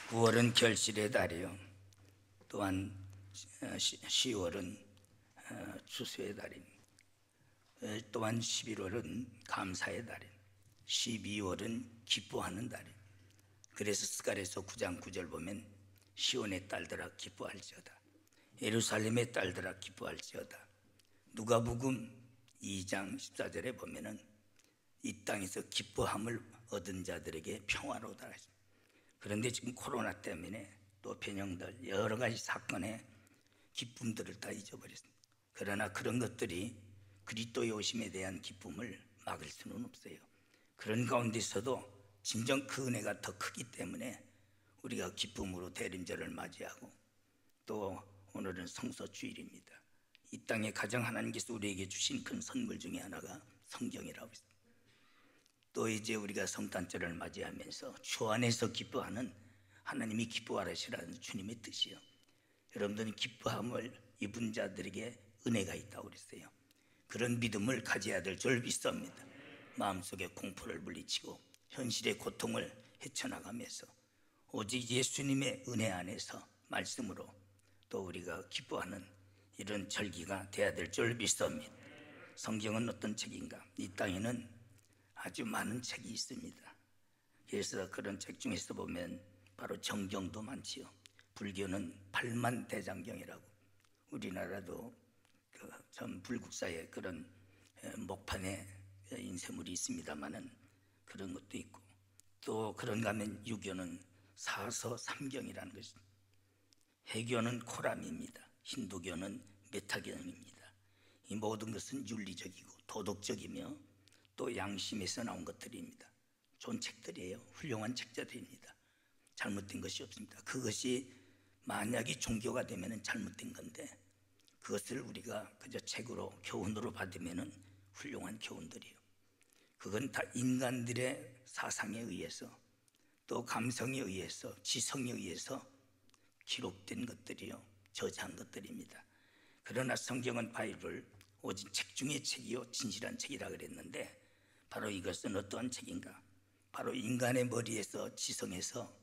9월은 결실의 달이요. 또한 10월은 추수의 달입니다. 또한 11월은 감사의 달입니다. 12월은 기뻐하는 달입니다. 그래서 스가랴서 9장 9절 보면 시온의 딸들아 기뻐할지어다, 예루살렘의 딸들아 기뻐할지어다. 누가복음 2장 14절에 보면은 이 땅에서 기뻐함을 얻은 자들에게 평화로다. 그런데 지금 코로나 때문에 또 변형들 여러 가지 사건에 기쁨들을 다 잊어버렸습니다. 그러나 그런 것들이 그리스도의 오심에 대한 기쁨을 막을 수는 없어요. 그런 가운데서도 진정 그 은혜가 더 크기 때문에 우리가 기쁨으로 대림절을 맞이하고, 또 오늘은 성서주일입니다. 이 땅에 가장 하나님께서 우리에게 주신 큰 선물 중에 하나가 성경이라고 있습니다. 또 이제 우리가 성탄절을 맞이하면서 주 안에서 기뻐하는, 하나님이 기뻐하시라는 주님의 뜻이요. 여러분들은 기뻐함을 입은 자들에게 은혜가 있다고 그랬어요. 그런 믿음을 가져야 될 줄 믿습니다. 마음속에 공포를 물리치고 현실의 고통을 헤쳐나가면서 오직 예수님의 은혜 안에서 말씀으로 또 우리가 기뻐하는 이런 절기가 되어야 될 줄 믿습니다. 성경은 어떤 책인가? 이 땅에는 아주 많은 책이 있습니다. 그래서 그런 책 중에서 보면 바로 정경도 많지요. 불교는 8만 대장경이라고, 우리나라도 전 불국사에 그런 목판에 인쇄물이 있습니다만은 그런 것도 있고, 또 그런가 하면 유교는 사서 삼경이라는 것입니다. 해교는 코람입니다. 힌두교는 메타경입니다. 이 모든 것은 윤리적이고 도덕적이며 또 양심에서 나온 것들입니다. 좋은 책들이에요. 훌륭한 책자들입니다. 잘못된 것이 없습니다. 그것이 만약에 종교가 되면 잘못된 건데, 그것을 우리가 그저 책으로 교훈으로 받으면 훌륭한 교훈들이에요. 그건 다 인간들의 사상에 의해서 또 감성에 의해서 지성에 의해서 기록된 것들이요, 저자한 것들입니다. 그러나 성경은 바이블 오직 책 중의 책이요 진실한 책이라 그랬는데, 바로 이것은 어떠한 책인가? 바로 인간의 머리에서 지성에서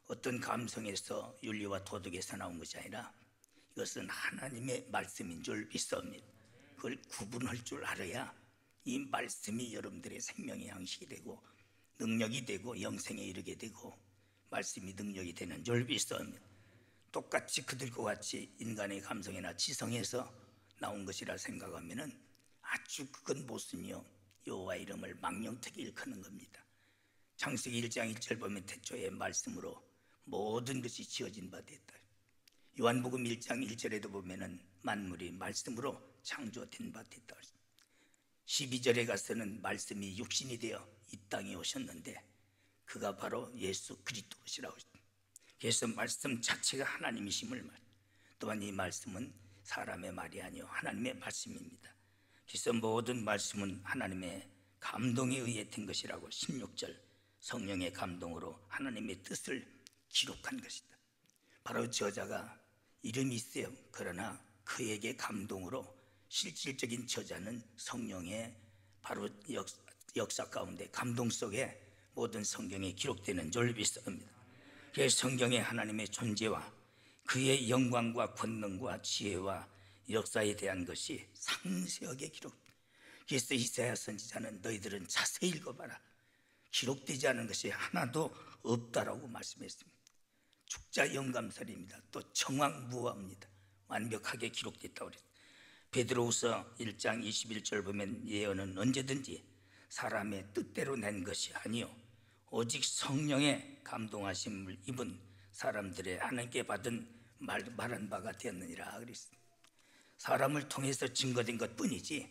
어떤 감성에서 윤리와 도덕에서 나온 것이 아니라 이것은 하나님의 말씀인 줄 믿습니다. 그걸 구분할 줄 알아야 이 말씀이 여러분들의 생명의 양식이 되고 능력이 되고 영생에 이르게 되고 말씀이 능력이 되는 줄 믿습니다. 똑같이 그들과 같이 인간의 감성이나 지성에서 나온 것이라 생각하면은 아주 그건 모순이요, 여호와 이름을 망령되게 일컫는 겁니다. 창세기 1장 1절 보면 태초에 말씀으로 모든 것이 지어진 바 됐다. 요한복음 1장 1절에도 보면은 만물이 말씀으로 창조된 바 됐다. 12절에 가서는 말씀이 육신이 되어 이 땅에 오셨는데 그가 바로 예수 그리스도시라고 했습니다. 그래서 말씀 자체가 하나님이심을 말, 또한 이 말씀은 사람의 말이 아니요 하나님의 말씀입니다. 그래서 모든 말씀은 하나님의 감동에 의해 된 것이라고 16절, 성령의 감동으로 하나님의 뜻을 기록한 것이다. 바로 저자가 이름이 있어요. 그러나 그에게 감동으로 실질적인 저자는 성령의 바로 역사 가운데 감동 속에 모든 성경에 기록되는 줄 믿습니다. 그래서 성경에 하나님의 존재와 그의 영광과 권능과 지혜와 역사에 대한 것이 상세하게 기록됩니다. 그래서 이사야 선지자는 너희들은 자세히 읽어봐라, 기록되지 않은 것이 하나도 없다라고 말씀했습니다. 축자 영감설입니다. 또 정황무화입니다. 완벽하게 기록됐다고 그랬습니다. 베드로후서 1장 21절 보면 예언은 언제든지 사람의 뜻대로 낸 것이 아니요 오직 성령의 감동하심을 입은 사람들의 하나님께 받은 말한 바가 되었느니라 그랬습니다. 사람을 통해서 증거된 것뿐이지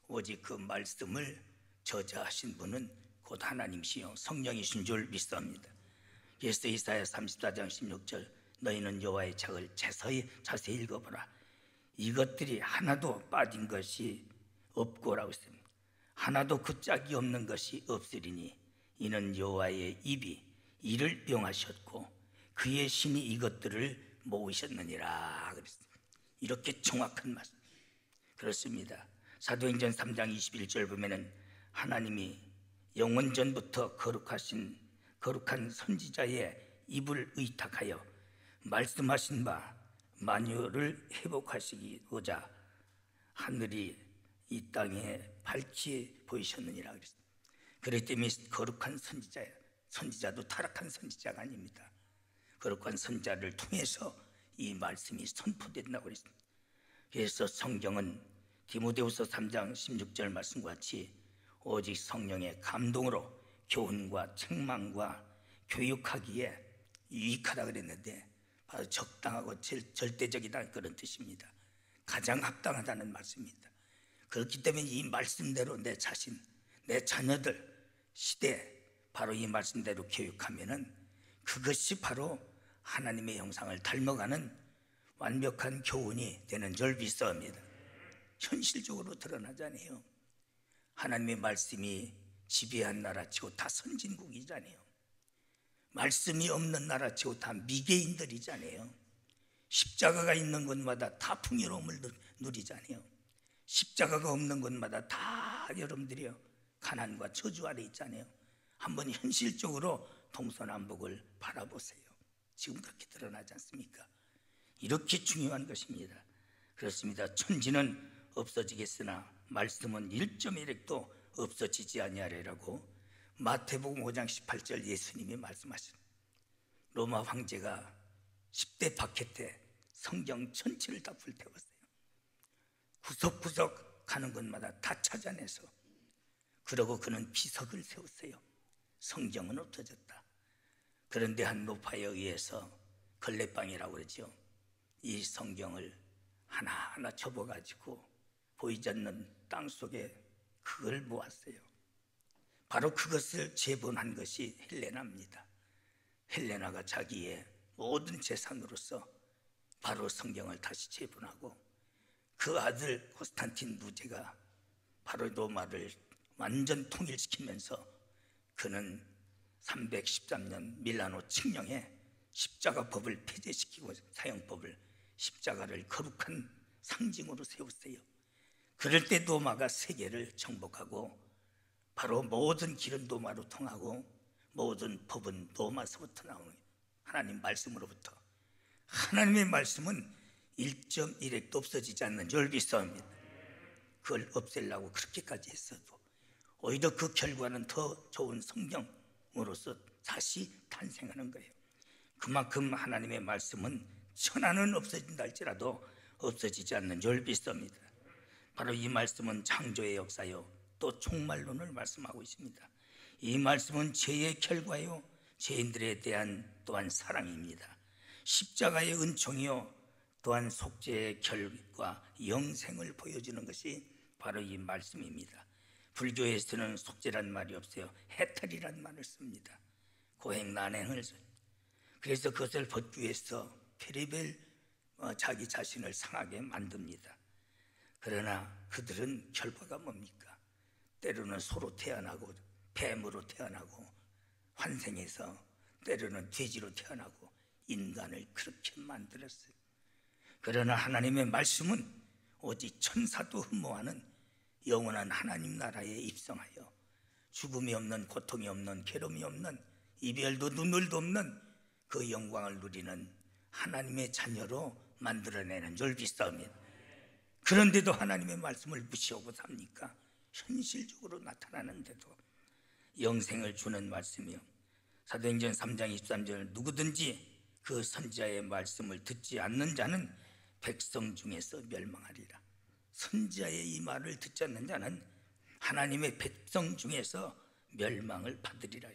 오직 그 말씀을 저자하신 분은 곧 하나님이시요 성령이신 줄 믿습니다. 그래서 이사야 34장 16절 너희는 여호와의 책을 자세히 읽어보라. 이것들이 하나도 빠진 것이 없고라고 했습니다. 하나도 그 짝이 없는 것이 없으리니 이는 여호와의 입이 이를 명하셨고 그의 신이 이것들을 모으셨느니라 그랬습니다. 이렇게 정확한 말씀. 그렇습니다. 사도행전 3장 21절 보면은 하나님이 영원전부터 거룩한 선지자의 입을 의탁하여 말씀하신 바 만유를 회복하시고자 하늘이 이 땅에 밝히 보이셨느니라 그랬습니다. 그렇기 때문에 거룩한 선지자도 타락한 선지자가 아닙니다. 거룩한 선지자를 통해서 이 말씀이 선포된다고 그랬습니다. 그래서 성경은 디모데후서 3장 16절 말씀과 같이 오직 성령의 감동으로 교훈과 책망과 교육하기에 유익하다 그랬는데 바로 적당하고 절대적이다 그런 뜻입니다. 가장 합당하다는 말씀입니다. 그렇기 때문에 이 말씀대로 내 자신, 내 자녀들, 시대 바로 이 말씀대로 교육하면은 그것이 바로 하나님의 형상을 닮아가는 완벽한 교훈이 되는 줄 믿습니다. 현실적으로 드러나잖아요. 하나님의 말씀이 지배한 나라치고 다 선진국이잖아요. 말씀이 없는 나라치고 다 미개인들이잖아요. 십자가가 있는 곳마다 다 풍요로움을 누리잖아요. 십자가가 없는 곳마다 다 여러분들이요 가난과 저주 아래 있잖아요. 한번 현실적으로 동서남북을 바라보세요. 지금 그렇게 드러나지 않습니까? 이렇게 중요한 것입니다. 그렇습니다. 천지는 없어지겠으나 말씀은 1.1핵도 없어지지 아니하리라고 마태복음 5장 18절 예수님이 말씀하셨습니다. 로마 황제가 10대 박해 때 성경 전체를 다 불태웠어요. 구석구석 가는 곳마다 다 찾아내서, 그러고 그는 비석을 세웠어요. 성경은 없어졌다. 그런데 한 노파에 의해서 걸레방이라고 그러죠. 이 성경을 하나하나 접어가지고 보이지 않는 땅 속에 그걸 모았어요. 바로 그것을 재본한 것이 헬레나입니다. 헬레나가 자기의 모든 재산으로서 바로 성경을 다시 재본하고 그 아들 콘스탄틴 누제가 바로 로마를 완전 통일시키면서 그는 313년 밀라노 칙령에 십자가법을 폐지시키고 사형법을, 십자가를 거룩한 상징으로 세웠어요. 그럴 때 로마가 세계를 정복하고 바로 모든 길은 로마로 통하고 모든 법은 로마서부터 나오는 하나님 말씀으로부터. 하나님의 말씀은 1.1핵도 없어지지 않는 줄 믿습니다. 그걸 없애려고 그렇게까지 했어도 오히려 그 결과는 더 좋은 성경으로서 다시 탄생하는 거예요. 그만큼 하나님의 말씀은 천하는 없어진다 할지라도 없어지지 않는 줄 믿습니다. 바로 이 말씀은 창조의 역사요 또 종말론을 말씀하고 있습니다. 이 말씀은 죄의 결과요 죄인들에 대한 또한 사랑입니다. 십자가의 은총이요 또한 속죄의 결과 영생을 보여주는 것이 바로 이 말씀입니다. 불교에서는 속죄란 말이 없어요. 해탈이란 말을 씁니다. 고행 난행을 씁니다. 그래서 그것을 벗기 위해서 별의별 자기 자신을 상하게 만듭니다. 그러나 그들은 결과가 뭡니까? 때로는 소로 태어나고 뱀으로 태어나고 환생해서 때로는 돼지로 태어나고 인간을 그렇게 만들었어요. 그러나 하나님의 말씀은 오직 천사도 흠모하는 영원한 하나님 나라에 입성하여 죽음이 없는, 고통이 없는, 괴로움이 없는, 이별도 눈물도 없는 그 영광을 누리는 하나님의 자녀로 만들어내는 줄 믿습니다. 그런데도 하나님의 말씀을 무시하고 삽니까? 현실적으로 나타나는데도 영생을 주는 말씀이요 사도행전 3장 23절 누구든지 그 선지자의 말씀을 듣지 않는 자는 백성 중에서 멸망하리라. 선지자의 이 말을 듣지 않는 자는 하나님의 백성 중에서 멸망을 받으리라.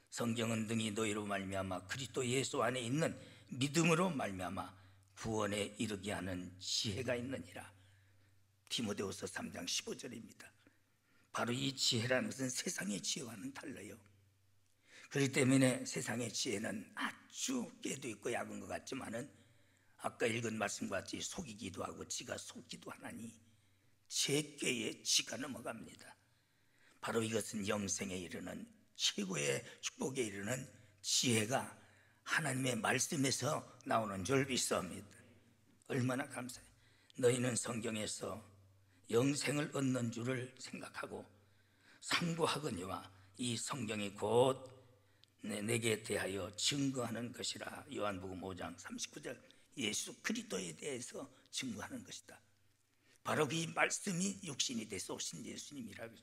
성경은 능히 너희로 말미암아 그리스도 예수 안에 있는 믿음으로 말미암아 구원에 이르게 하는 지혜가 있느니라. 디모데후서 3장 15절입니다. 바로 이 지혜라는 것은 세상의 지혜와는 달라요. 그렇기 때문에 세상의 지혜는 아주 깨도 있고 약은 것 같지만은 아까 읽은 말씀과 같이 속이기도 하고 지가 속기도 하나니 제 꾀에 지가 넘어갑니다. 바로 이것은 영생에 이르는 최고의 축복에 이르는 지혜가 하나님의 말씀에서 나오는 줄 믿습니다. 얼마나 감사해요. 너희는 성경에서 영생을 얻는 줄을 생각하고 상고하거니와 이 성경이 곧 내게 대하여 증거하는 것이라. 요한복음 5장 39절. 예수 그리스도에 대해서 증거하는 것이다. 바로 그 말씀이 육신이 돼서 오신 예수님이라고.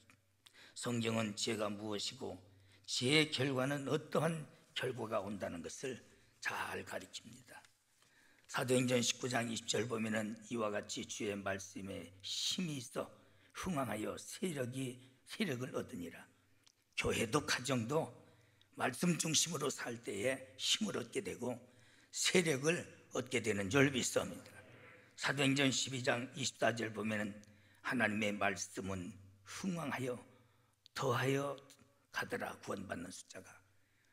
성경은 죄가 무엇이고 죄의 결과는 어떠한 결과가 온다는 것을 잘 가리킵니다. 사도행전 19장 20절 보면은 이와 같이 주의 말씀에 힘이 있어 흥황하여 세력을 얻으니라. 교회도 가정도 말씀 중심으로 살 때에 힘을 얻게 되고 세력을 얻게 되는 줄 믿습니다. 사도행전 12장 24절 보면은 하나님의 말씀은 흥황하여 더하여 가더라. 구원받는 숫자가.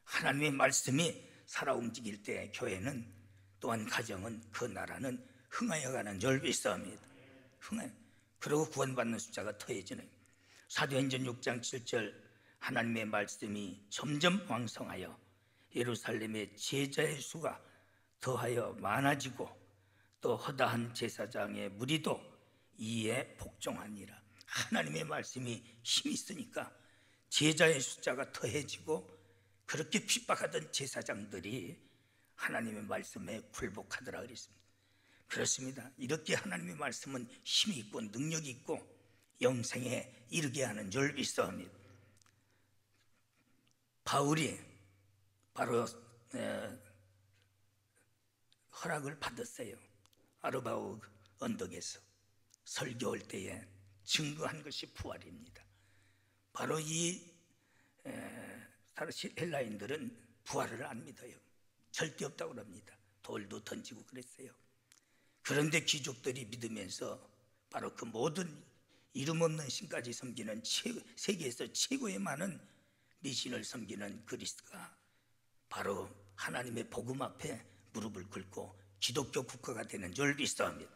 하나님의 말씀이 살아 움직일 때 교회는 또한 가정은 그 나라는 흥하여 가는 줄 믿습니다. 그리고 구원받는 숫자가 더해지는. 사도행전 6장 7절 하나님의 말씀이 점점 왕성하여 예루살렘의 제자의 수가 더하여 많아지고 또 허다한 제사장의 무리도 이에 복종하니라. 하나님의 말씀이 힘이 있으니까 제자의 숫자가 더해지고 그렇게 핍박하던 제사장들이 하나님의 말씀에 굴복하더라 그랬습니다. 그렇습니다. 이렇게 하나님의 말씀은 힘이 있고 능력이 있고 영생에 이르게 하는 줄 믿습니다. 바울이 바로 허락을 받았어요. 아르바우 언덕에서 설교할 때에 증거한 것이 부활입니다. 바로 이 헬라인들은 부활을 안 믿어요. 절대 없다고 합니다. 돌도 던지고 그랬어요. 그런데 귀족들이 믿으면서 바로 그 모든 이름 없는 신까지 섬기는 세계에서 최고의 많은 미신을 섬기는 그리스도가 바로 하나님의 복음 앞에 무릎을 꿇고 기독교 국가가 되는 줄 믿습니다.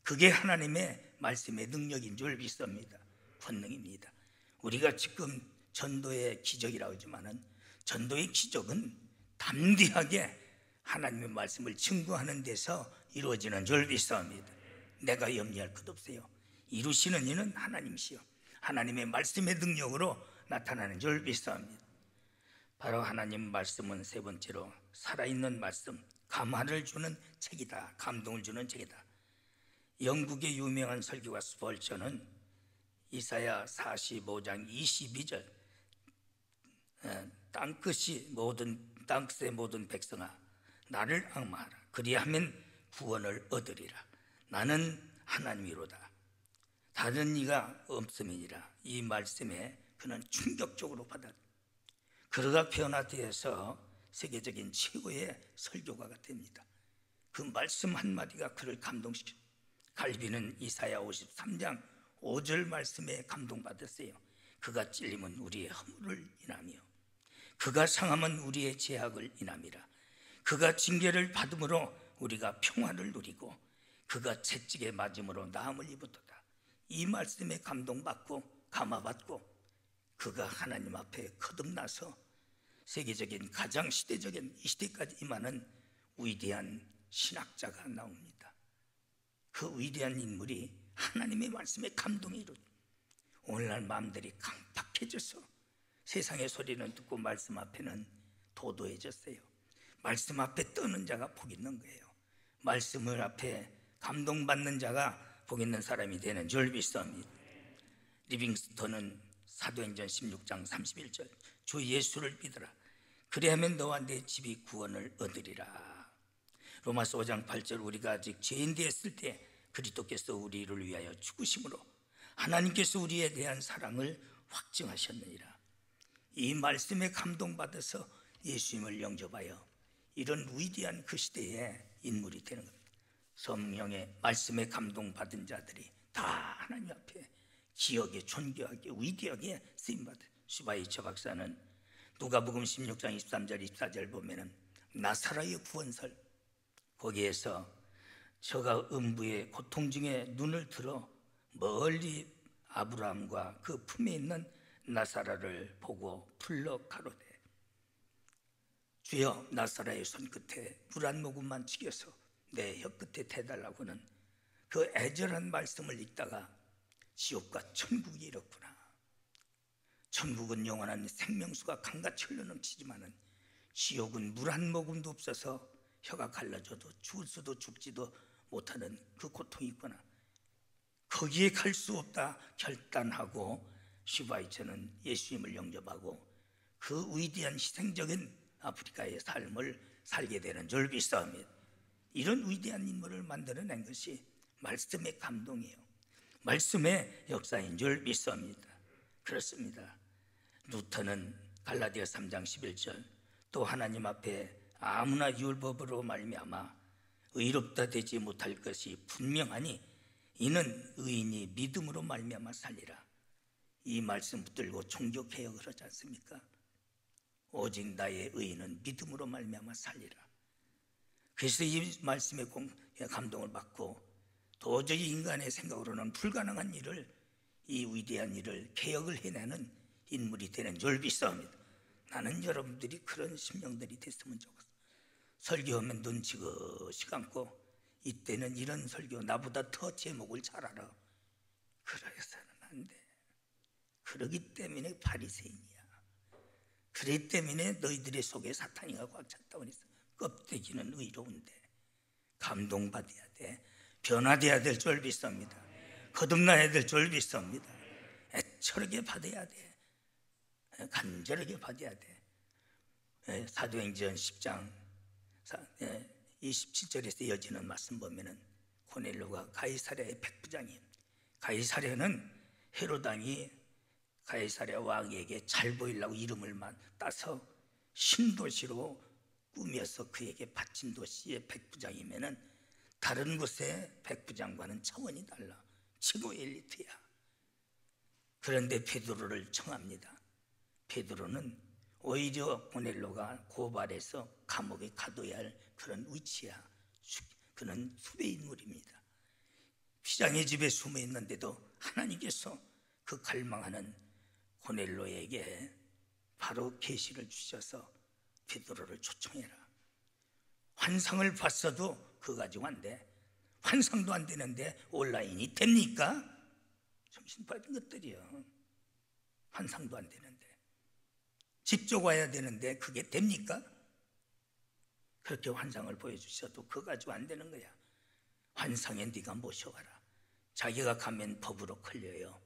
그게 하나님의 말씀의 능력인 줄 믿습니다. 권능입니다. 우리가 지금 전도의 기적이라고 하지만은 전도의 기적은 담대하게 하나님의 말씀을 증거하는 데서 이루어지는 줄 믿습니다. 내가 염려할 것 없어요. 이루시는 이는 하나님이시요 하나님의 말씀의 능력으로 나타나는 줄 믿습니다. 바로 하나님 말씀은 세 번째로 살아있는 말씀, 감화를 주는 책이다. 감동을 주는 책이다. 영국의 유명한 설교가 스펄전은 이사야 45장 22절 땅끝의 모든 백성아 나를 악마하라. 그리하면 구원을 얻으리라. 나는 하나님이로다. 다른 이가 없음이니라. 이 말씀에 그는 충격적으로 받았다. 그러가 변화되어서 세계적인 최고의 설교가가 됩니다. 그 말씀 한마디가 그를 감동시켰다. 갈비는 이사야 53장 5절 말씀에 감동받았어요. 그가 찔림은 우리의 허물을 인하며 그가 상함은 우리의 죄악을 인함이라. 그가 징계를 받음으로 우리가 평화를 누리고 그가 채찍에 맞음으로 나음을 입었도다. 이 말씀에 감동받고 감화받고 그가 하나님 앞에 거듭나서 세계적인 가장 시대적인 이 시대까지 임하는 위대한 신학자가 나옵니다. 그 위대한 인물이 하나님의 말씀에 감동이 이루어져. 오늘날 마음들이 강팍해져서 세상의 소리는 듣고 말씀 앞에는 도도해졌어요. 말씀 앞에 떠는 자가 복 있는 거예요. 말씀을 앞에 감동받는 자가 복 있는 사람이 되는 줄 믿습니다. 리빙스턴은 사도행전 16장 31절 주 예수를 믿으라. 그리하면 너와 내 집이 구원을 얻으리라. 로마서 5장 8절 우리가 아직 죄인 되었을 때 그리스도께서 우리를 위하여 죽으심으로 하나님께서 우리에 대한 사랑을 확증하셨느니라. 이 말씀에 감동받아서 예수님을 영접하여 이런 위대한 그 시대의 인물이 되는 겁니다. 성령의 말씀에 감동받은 자들이 다 하나님 앞에 기억에 존귀하게 위대하게 쓰임받은. 슈바이처 박사는 누가복음 16장 23절 24절 보면은 나사로의 구원설 거기에서 저가 음부의 고통 중에 눈을 들어 멀리 아브라함과 그 품에 있는 나사로를 보고 불러 가로되 주여 나사로의 손끝에 물 한 모금만 찍여서 내 혀끝에 대달라고는 그 애절한 말씀을 읽다가 지옥과 천국이 이렇구나. 천국은 영원한 생명수가 강같이 흘러넘치지만은 지옥은 물 한 모금도 없어서 혀가 갈라져도 죽을 수도 죽지도 못하는 그 고통이 있구나. 거기에 갈 수 없다 결단하고 슈바이처는 예수님을 영접하고 그 위대한 희생적인 아프리카의 삶을 살게 되는 줄 믿습니다. 이런 위대한 인물을 만들어낸 것이 말씀의 감동이에요. 말씀의 역사인 줄 믿습니다. 그렇습니다. 루터는 갈라디아 3장 11절 또 하나님 앞에 아무나 율법으로 말미암아 의롭다 되지 못할 것이 분명하니 이는 의인이 믿음으로 말미암아 살리라. 이 말씀 붙들고 종교개혁을 하지 않습니까? 오직 나의 의인은 믿음으로 말미암아 살리라. 그래서 이 말씀에 감동을 받고 도저히 인간의 생각으로는 불가능한 일을, 이 위대한 일을 개혁을 해내는 인물이 되는 줄 믿습니다. 나는 여러분들이 그런 심령들이 됐으면 좋겠어. 설교하면 눈 지그시 감고 이때는 이런 설교 나보다 더 제목을 잘 알아. 그래서는 안 돼. 그러기 때문에 바리새인이야. 그렇기 때문에 너희들의 속에 사탄이가 꽉 찼다고 그랬어. 껍데기는 의로운데 감동받아야 돼. 변화돼야 될 줄 믿습니다. 거듭나야 될 줄 믿습니다. 애처하게 받아야 돼. 간절하게 받아야 돼. 사도행전 10장 27절에서 이어지는 말씀 보면은 고넬료가 가이사랴의 백부장이에요. 가이사랴는 헤롯 왕이 가이사랴 왕에게 잘 보이려고 이름을 따서 신도시로 꾸며서 그에게 바친 도시의 백부장이면은 다른 곳의 백부장과는 차원이 달라. 최고의 엘리트야. 그런데 베드로를 청합니다. 베드로는 오히려 고넬료가 고발해서 감옥에 가둬야 할 그런 위치야. 그는 수배 인물입니다. 휘장의 집에 숨어 있는데도 하나님께서 그 갈망하는 고넬료에게 바로 계시를 주셔서 베드로를 초청해라. 환상을 봤어도 그거 가지고 안 돼. 환상도 안 되는데 온라인이 됩니까? 정신 빠진 것들이요. 환상도 안 되는데 직접 와야 되는데 그게 됩니까? 그렇게 환상을 보여주셔도 그거 가지고 안 되는 거야. 환상에 네가 모셔와라. 자기가 가면 법으로 걸려요.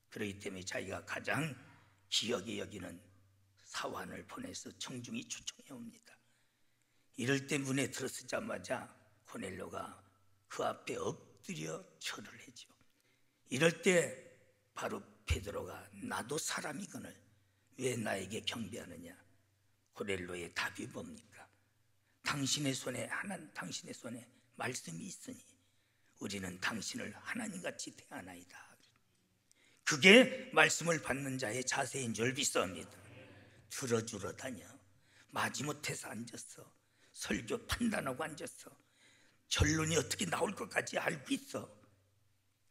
그렇기 때문에 자기가 가장 기억에 여기는 사환을 보내서 청중이 초청해 옵니다. 이럴 때 문에 들어서자마자 고넬료가 그 앞에 엎드려 절을 해죠. 이럴 때 바로 베드로가 나도 사람이거늘 왜 나에게 경배하느냐? 고넬료의 답이 뭡니까? 당신의 손에 당신의 손에 말씀이 있으니 우리는 당신을 하나님같이 대하나이다. 그게 말씀을 받는 자의 자세인 줄 믿습니다. 들어주러 다녀. 마지못해서 앉았어. 설교 판단하고 앉았어. 결론이 어떻게 나올 것까지 알고 있어.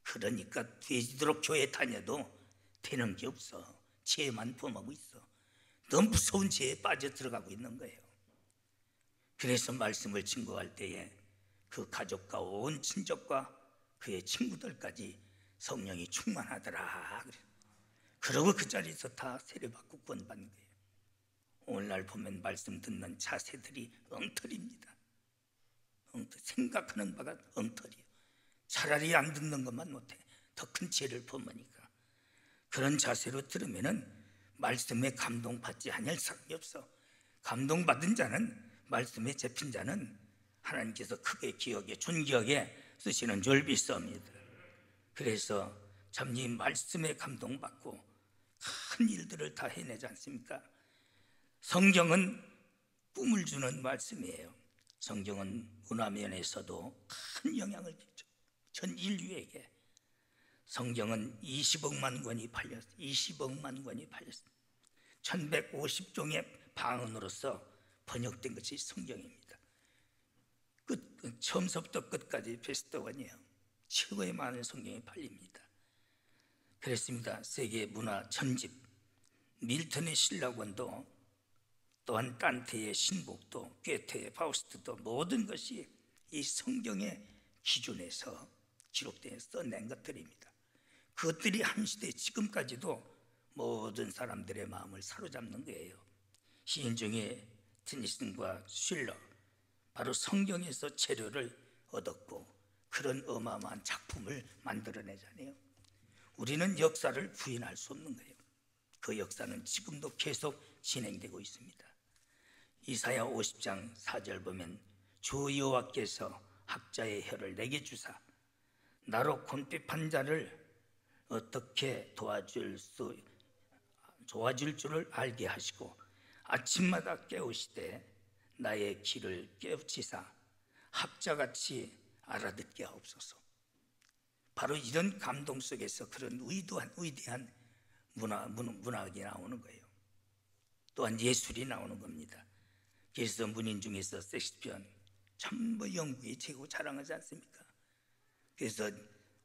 그러니까 되도록 교회 다녀도 되는 게 없어. 죄만 범하고 있어. 너무 무서운 죄에 빠져 들어가고 있는 거예요. 그래서 말씀을 증거할 때에 그 가족과 온 친족과 그의 친구들까지 성령이 충만하더라. 그러고 그 자리에서 다 세례받고 구원받는 거예요. 오늘날 보면 말씀 듣는 자세들이 엉터리입니다. 생각하는 바가 엉터리예요. 차라리 안 듣는 것만 못해. 더 큰 죄를 범하니까. 그런 자세로 들으면은 말씀에 감동받지 않을 사람이 없어. 감동받은 자는, 말씀에 잡힌 자는 하나님께서 크게 기억에 존귀하게 쓰시는 줄 믿습니다. 그래서 참 이 말씀에 감동받고 큰 일들을 다 해내지 않습니까? 성경은 꿈을 주는 말씀이에요. 성경은 문화면에서도 큰 영향을 끼쳐. 전 인류에게. 성경은 20억만 권이 팔렸어요. 20억만 권이 팔렸어요. 1150종의 방언으로서 번역된 것이 성경입니다. 처음부터 끝까지 베스트원이에요. 최고의 많은 성경이 팔립니다. 그랬습니다. 세계 문화 전집, 밀턴의 신라권도, 또한 딴테의 신복도, 괴테의 파우스트도, 모든 것이 이 성경의 기준에서 기록되어 써낸 것들입니다. 그것들이 한 시대 지금까지도 모든 사람들의 마음을 사로잡는 거예요. 시인 중에 테니슨과 슐러, 바로 성경에서 재료를 얻었고 그런 어마어마한 작품을 만들어내잖아요. 우리는 역사를 부인할 수 없는 거예요. 그 역사는 지금도 계속 진행되고 있습니다. 이사야 50장 4절 보면 주 여호와께서 학자의 혀를 내게 주사 나로 곤핍한 자를 어떻게 도와줄 줄을 알게 하시고 아침마다 깨우시되 나의 귀를 깨우치사 학자같이 알아듣게 하옵소서. 바로 이런 감동 속에서 그런 위대한 문학이 나오는 거예요. 또한 예술이 나오는 겁니다. 그래서 문인 중에서 섹스피어는 전부 영국이 최고 자랑하지 않습니까? 그래서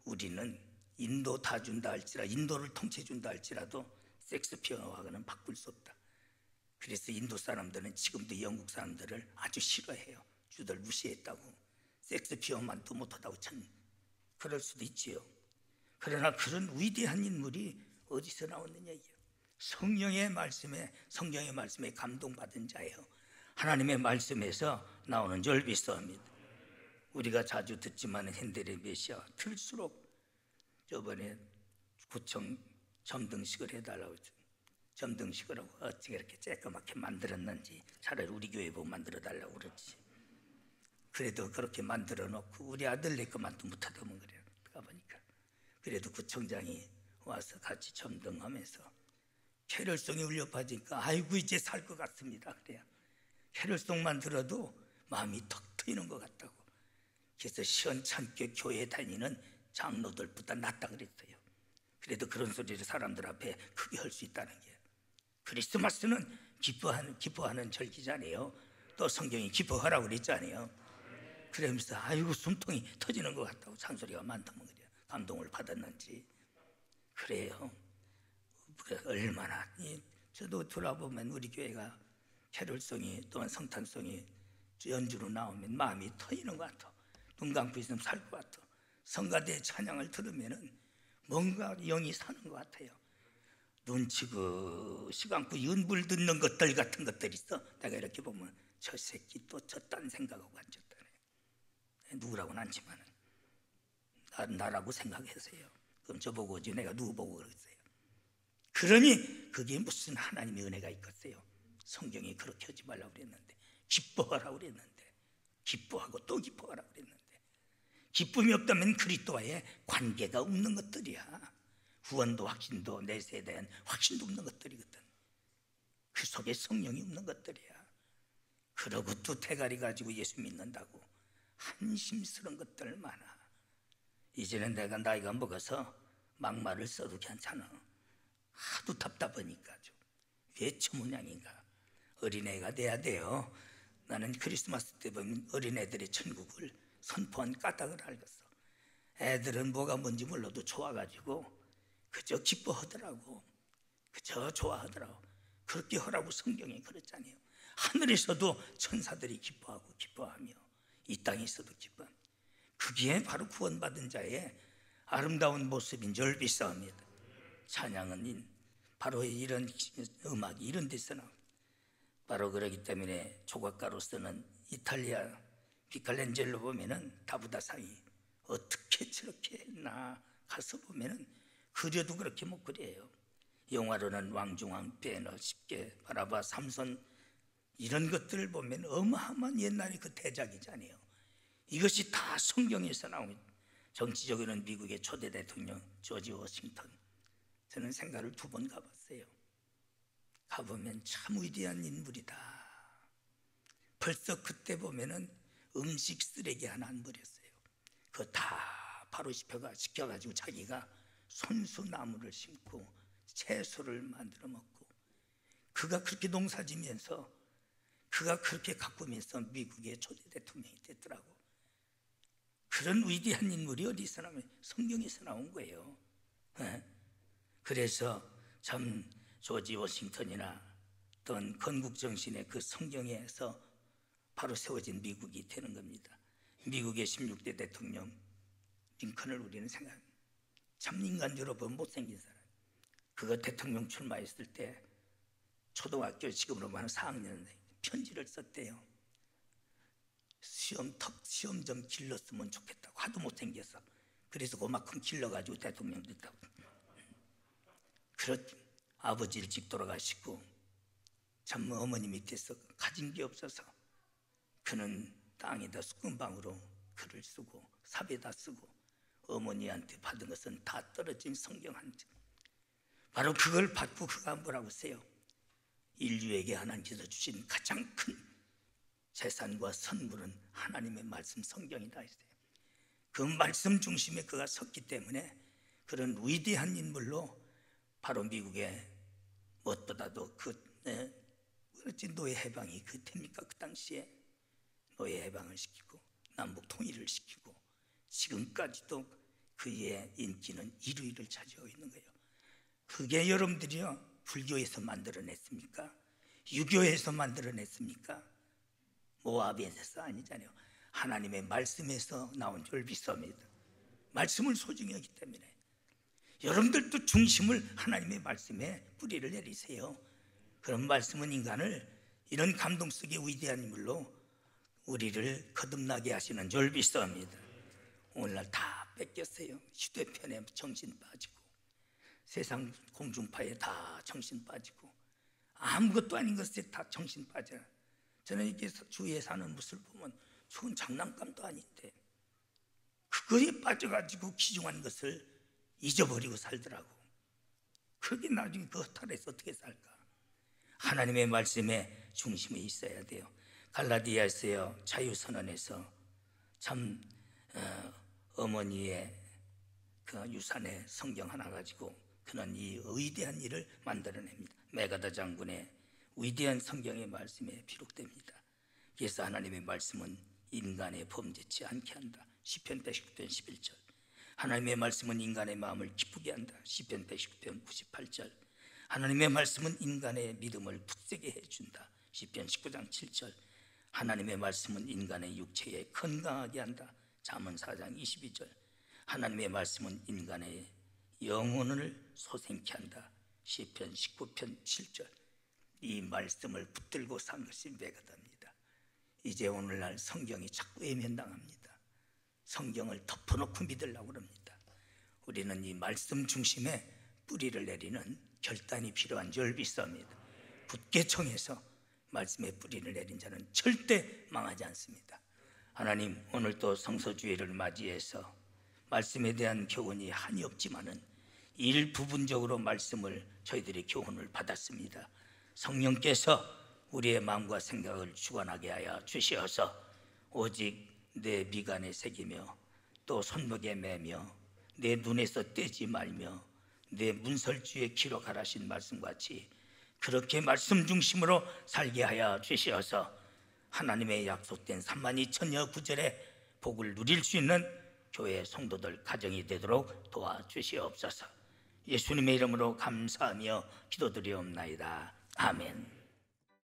우리는 인도 다 준다 할지라도, 인도를 통째준다 할지라도 섹스피어와는 바꿀 수 없다. 그래서 인도 사람들은 지금도 영국 사람들을 아주 싫어해요. 주들 무시했다고, 섹스피어만도 못하다고 참 그럴 수도 있지요. 그러나 그런 위대한 인물이 어디서 나왔느냐, 이게 성경의 말씀에 감동받은 자예요. 하나님의 말씀에서 나오는 줄 믿습니다. 우리가 자주 듣지만 핸델의 메시아 들수록 저번에 구청 점등식을 해달라고 했죠. 점등식을 하고 어떻게 이렇게 쬐끄맣게 만들었는지 차라리 우리 교회 보고 만들어 달라고 그러지. 그래도 그렇게 만들어 놓고 우리 아들네 것만도 못하다면 그래요. 가보니까 그래도 구청장이 와서 같이 점등하면서 캐럴송이 울려 빠지니까 아이고 이제 살 것 같습니다. 그래요. 캐럴송만 들어도 마음이 턱 트이는 것 같다고. 그래서 시원찮게 교회 다니는 장로들보다 낫다 그랬어요. 그래도 그런 소리를 사람들 앞에 크게 할 수 있다는 게, 크리스마스는 기뻐하는 절기잖아요. 또 성경이 기뻐하라고 그랬잖아요. 그러면서 아이고 숨통이 터지는 것 같다고 잔소리가 많다면 그래요. 감동을 받았는지. 그래요. 얼마나 저도 돌아보면 우리 교회가 캐롤송이 또한 성탄송이 연주로 나오면 마음이 터지는 것 같아. 눈 감고 있으면 살 것 같아. 성가대 찬양을 들으면은 뭔가 영이 사는 것 같아요. 눈치고 시간고 연불 듣는 것들 같은 것들이 있어. 내가 이렇게 보면 저 새끼 또 저딴 생각하고 앉았다네. 누구라고는 않지만은 나라고 생각했어요. 그럼 저보고 오지 내가 누구 보고 그랬어요. 그러니 그게 무슨 하나님의 은혜가 있겠어요. 성경이 그렇게 하지 말라고 그랬는데, 기뻐하라고 그랬는데, 기뻐하고 또 기뻐하라고 그랬는데, 기쁨이 없다면 그리스도와의 관계가 없는 것들이야. 구원도 확신도 내세에 대한 확신도 없는 것들이거든. 그 속에 성령이 없는 것들이야. 그러고 또 대가리 가지고 예수 믿는다고 한심스러운 것들 많아. 이제는 내가 나이가 먹어서 막말을 써도 괜찮아. 하도 답답하니까 좀. 왜 저 모양인가. 어린애가 돼야 돼요. 나는 크리스마스 때 보면 어린애들의 천국을 선포한 까닭을 알겠어. 애들은 뭐가 뭔지 몰라도 좋아가지고 그저 기뻐하더라고. 그저 좋아하더라고. 그렇게 하라고 성경이 그랬잖아요. 하늘에서도 천사들이 기뻐하며 이 땅에서도 기뻐합니다. 그게 바로 구원받은 자의 아름다운 모습인 줄 믿사옵니다. 찬양은 바로 이런 음악이 이런 데서 나옵니다. 바로 그러기 때문에 조각가로서는 이탈리아 미켈란젤로 보면은 다부다상이 어떻게 저렇게 했나 가서 보면은 그려도 그렇게 못 그려요. 영화로는 왕중왕, 베너, 십계, 바라바, 삼손 이런 것들을 보면 어마어마한 옛날의 그 대작이잖아요. 이것이 다 성경에서 나옵니다. 정치적으로는 미국의 초대 대통령 조지 워싱턴, 저는 생가를 2번 가봤어요. 가보면 참 위대한 인물이다. 벌써 그때 보면은 음식 쓰레기 하나 안 버렸어요. 그거 다 바로 시켜가지고 자기가 손수 나무를 심고 채소를 만들어 먹고, 그가 그렇게 농사지면서 그가 그렇게 가꾸면서 미국의 초대 대통령이 됐더라고. 그런 위대한 인물이 어디서 나오면 성경에서 나온 거예요. 그래서 참 조지 워싱턴이나 어떤 건국정신의 그 성경에서 바로 세워진 미국이 되는 겁니다. 미국의 16대 대통령 링컨을 우리는 생각합니다. 참 인간적으로 보면 못생긴 사람. 그가 대통령 출마했을 때 초등학교 지금으로 말하면 4학년 편지를 썼대요. 시험 좀 길렀으면 좋겠다고, 하도 못생겨서. 그래서 그만큼 길러가지고 대통령 됐다고. 아버지 일찍 돌아가시고 참 어머니 밑에서 가진 게 없어서 그는 땅에다 수건방으로 글을 쓰고 삽에다 쓰고 어머니한테 받은 것은 다 떨어진 성경 한 장. 바로 그걸 받고 그가 뭐라고 써요? 인류에게 하나님께서 주신 가장 큰 재산과 선물은 하나님의 말씀 성경이다 했어요. 그 말씀 중심에 그가 섰기 때문에 그런 위대한 인물로 바로 미국의 무엇보다도 그렇지 노예 해방이 됩니까? 그 당시에 노예 해방을 시키고 남북 통일을 시키고 지금까지도 그의 인기는 1위를 차지하고 있는 거예요. 그게 여러분들이요 불교에서 만들어냈습니까? 유교에서 만들어냈습니까? 모압에서 아니잖아요. 하나님의 말씀에서 나온 줄 믿습니다. 말씀을 소중히 하기 때문에 여러분들도 중심을 하나님의 말씀에 뿌리를 내리세요. 그런 말씀은 인간을 이런 감동 속의 위대한 인물로 우리를 거듭나게 하시는 줄 믿습니다. 오늘날 다 뺏겼어요. 휴대폰에 정신 빠지고 세상 공중파에 다 정신 빠지고 아무것도 아닌 것에 다 정신 빠져요. 저는 이렇게 주위에 사는 모습을 보면 좋은 장난감도 아닌데 그거에 빠져가지고 귀중한 것을 잊어버리고 살더라고. 그게 나중에 그 허탈해서 어떻게 살까? 하나님의 말씀에 중심에 있어야 돼요. 갈라디아서의 자유선언에서 참 어머니의 그 유산에 성경 하나 가지고 그는 이 위대한 일을 만들어냅니다. 메가다 장군의 위대한 성경의 말씀에 비록됩니다. 그래서 하나님의 말씀은 인간의 범죄치 않게 한다. 시편 119편 11절. 하나님의 말씀은 인간의 마음을 기쁘게 한다. 시편 119편 98절. 하나님의 말씀은 인간의 믿음을 굳세게 해준다. 시편 19장 7절. 하나님의 말씀은 인간의 육체에 건강하게 한다. 잠언 4장 22절. 하나님의 말씀은 인간의 영혼을 소생케 한다. 시편 19편 7절. 이 말씀을 붙들고 산 것이 메가다입니다. 이제 오늘날 성경이 자꾸 외면당합니다. 성경을 덮어놓고 믿으려고 합니다. 우리는 이 말씀 중심에 뿌리를 내리는 결단이 필요한 줄 믿습니다. 굳게 청해서 말씀에 뿌리를 내린 자는 절대 망하지 않습니다. 하나님, 오늘 또 성서주의를 맞이해서 말씀에 대한 교훈이 한이 없지만은 일부분적으로 말씀을 저희들이 교훈을 받았습니다. 성령께서 우리의 마음과 생각을 주관하게 하여 주시어서 오직 내 미간에 새기며 또 손목에 매며 내 눈에서 떼지 말며 내 문설주에 기록하라신 말씀같이 그렇게 말씀 중심으로 살게 하여 주시어서 하나님의 약속된 32,000여 구절의 복을 누릴 수 있는 교회 성도들 가정이 되도록 도와주시옵소서. 예수님의 이름으로 감사하며 기도드리옵나이다. 아멘.